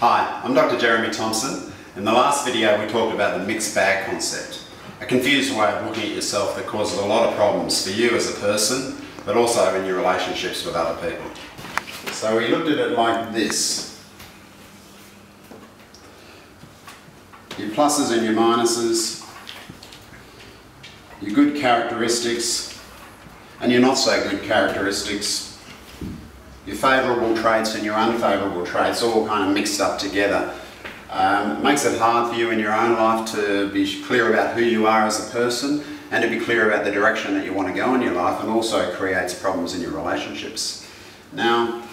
Hi, I'm Dr. Jeremy Thompson. In the last video we talked about the mixed bag concept, a confused way of looking at yourself that causes a lot of problems for you as a person, but also in your relationships with other people. So we looked at it like this. Your pluses and your minuses, your good characteristics and your not so good characteristics, your favourable traits and your unfavourable traits all kind of mixed up together. It makes it hard for you in your own life to be clear about who you are as a person and to be clear about the direction that you want to go in your life, and also creates problems in your relationships. Now,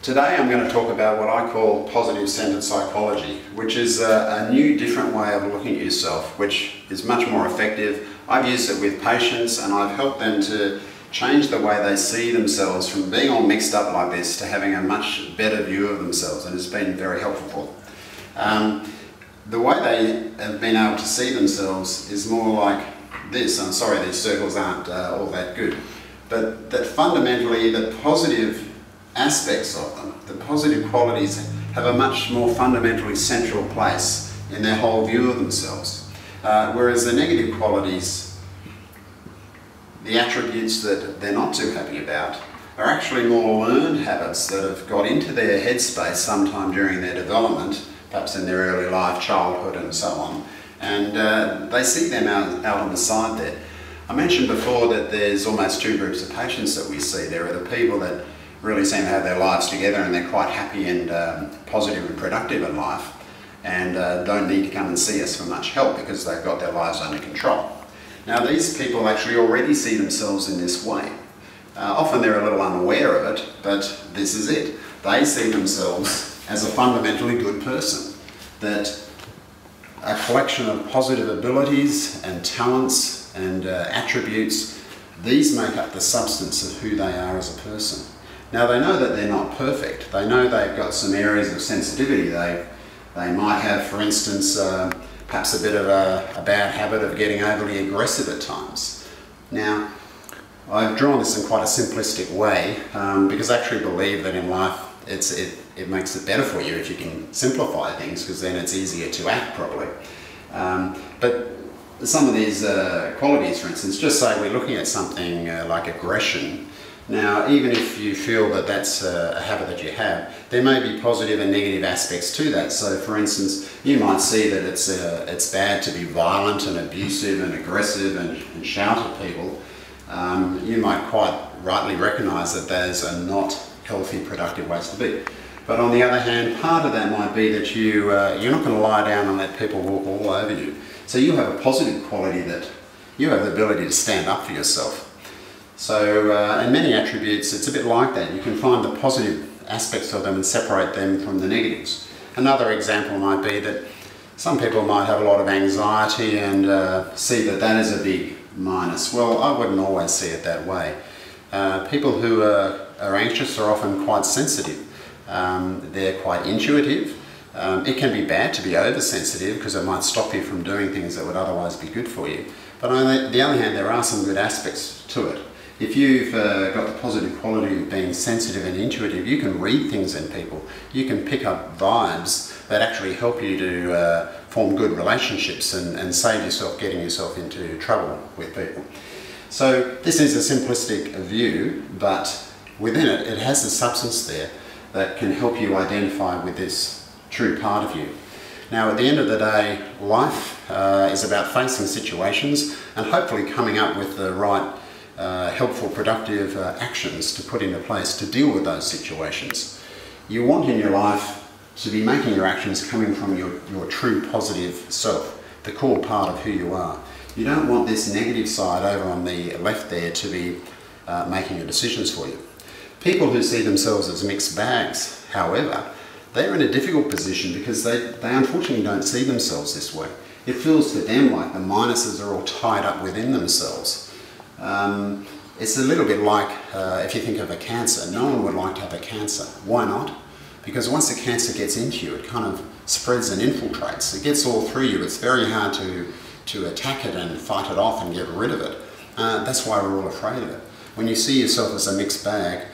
today I'm going to talk about what I call positive-centered psychology, which is a new, different way of looking at yourself, which is much more effective. I've used it with patients and I've helped them to change the way they see themselves from being all mixed up like this to having a much better view of themselves, and it's been very helpful for them. The way they have been able to see themselves is more like this. I'm sorry these circles aren't all that good, but that fundamentally the positive aspects of them, the positive qualities, have a much more fundamentally central place in their whole view of themselves. Whereas the negative qualities, the attributes that they're not too happy about, are actually more learned habits that have got into their headspace sometime during their development, perhaps in their early life, childhood and so on, and they see them out on the side there. I mentioned before that there's almost two groups of patients that we see. There are the people that really seem to have their lives together and they're quite happy and positive and productive in life, and don't need to come and see us for much help because they've got their lives under control. Now, these people actually already see themselves in this way. Often they're a little unaware of it, but this is it. They see themselves as a fundamentally good person, that a collection of positive abilities and talents and attributes, these make up the substance of who they are as a person. Now, they know that they're not perfect. They know they've got some areas of sensitivity. They might have, for instance, perhaps a bit of a bad habit of getting overly aggressive at times. Now, I've drawn this in quite a simplistic way because I actually believe that in life it makes it better for you if you can simplify things, because then it's easier to act properly. But some of these qualities, for instance, just say we're looking at something like aggression. Now, even if you feel that that's a habit that you have, there may be positive and negative aspects to that. So, for instance, you might see that it's bad to be violent and abusive and aggressive and shout at people. You might quite rightly recognise that those are not healthy, productive ways to be. But on the other hand, part of that might be that you're not going to lie down and let people walk all over you. So you have a positive quality that you have the ability to stand up for yourself. So in many attributes it's a bit like that. You can find the positive aspects of them and separate them from the negatives. Another example might be that some people might have a lot of anxiety and see that that is a big minus. Well, I wouldn't always see it that way. People who are anxious are often quite sensitive. They're quite intuitive. It can be bad to be oversensitive because it might stop you from doing things that would otherwise be good for you. But on the other hand, there are some good aspects to it. If you've got the positive quality of being sensitive and intuitive, you can read things in people. You can pick up vibes that actually help you to form good relationships and save yourself getting yourself into trouble with people. So this is a simplistic view, but within it, it has a substance there that can help you identify with this true part of you. Now, at the end of the day, life is about facing situations and hopefully coming up with the right helpful, productive actions to put into place to deal with those situations. You want in your life to be making your actions coming from your true positive self, the core part of who you are. You don't want this negative side over on the left there to be making your decisions for you. People who see themselves as mixed bags, however, they're in a difficult position because they unfortunately don't see themselves this way. It feels to them like the minuses are all tied up within themselves. It's a little bit like if you think of a cancer. No one would like to have a cancer. Why not? Because once the cancer gets into you, it kind of spreads and infiltrates. It gets all through you. It's very hard to attack it and fight it off and get rid of it. That's why we're all afraid of it. When you see yourself as a mixed bag,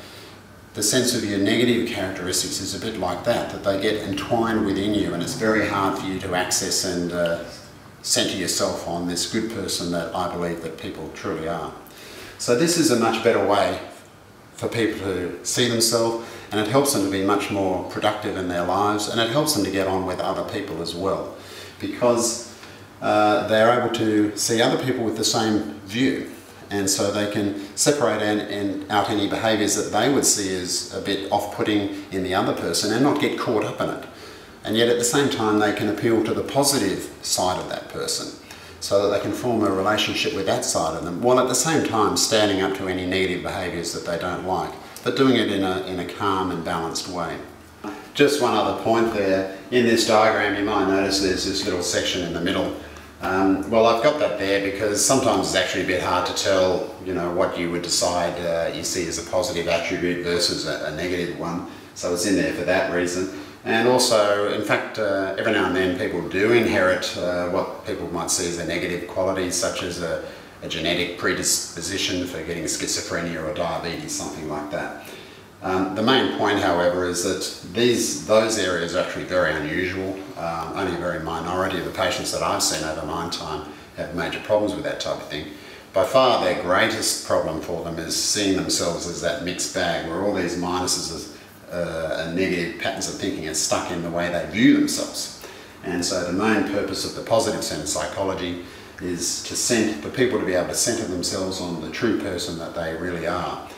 the sense of your negative characteristics is a bit like that they get entwined within you, and it's very hard for you to access and centre yourself on this good person that I believe that people truly are. So this is a much better way for people to see themselves, and it helps them to be much more productive in their lives, and it helps them to get on with other people as well, because they're able to see other people with the same view, and so they can separate out any behaviours that they would see as a bit off-putting in the other person and not get caught up in it. And yet at the same time they can appeal to the positive side of that person, so that they can form a relationship with that side of them, while at the same time standing up to any negative behaviours that they don't like, but doing it in a calm and balanced way. Just one other point there, in this diagram you might notice there's this little section in the middle. Well, I've got that there because sometimes it's actually a bit hard to tell, you know, what you would decide you see as a positive attribute versus a negative one, so it's in there for that reason. And also, in fact, every now and then people do inherit what people might see as a negative qualities, such as a genetic predisposition for getting schizophrenia or diabetes, something like that. The main point, however, is that those areas are actually very unusual. Only a very minority of the patients that I've seen over my time have major problems with that type of thing. By far their greatest problem for them is seeing themselves as that mixed bag, where all these minuses and negative patterns of thinking are stuck in the way they view themselves. And so the main purpose of the positive centre psychology is for people to be able to centre themselves on the true person that they really are.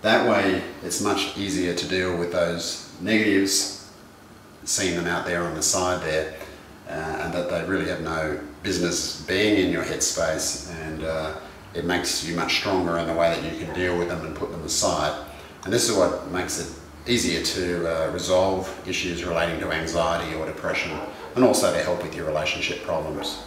That way it's much easier to deal with those negatives, seeing them out there on the side there, and that they really have no business being in your headspace, and it makes you much stronger in the way that you can deal with them and put them aside. And this is what makes it easier to resolve issues relating to anxiety or depression, and also to help with your relationship problems.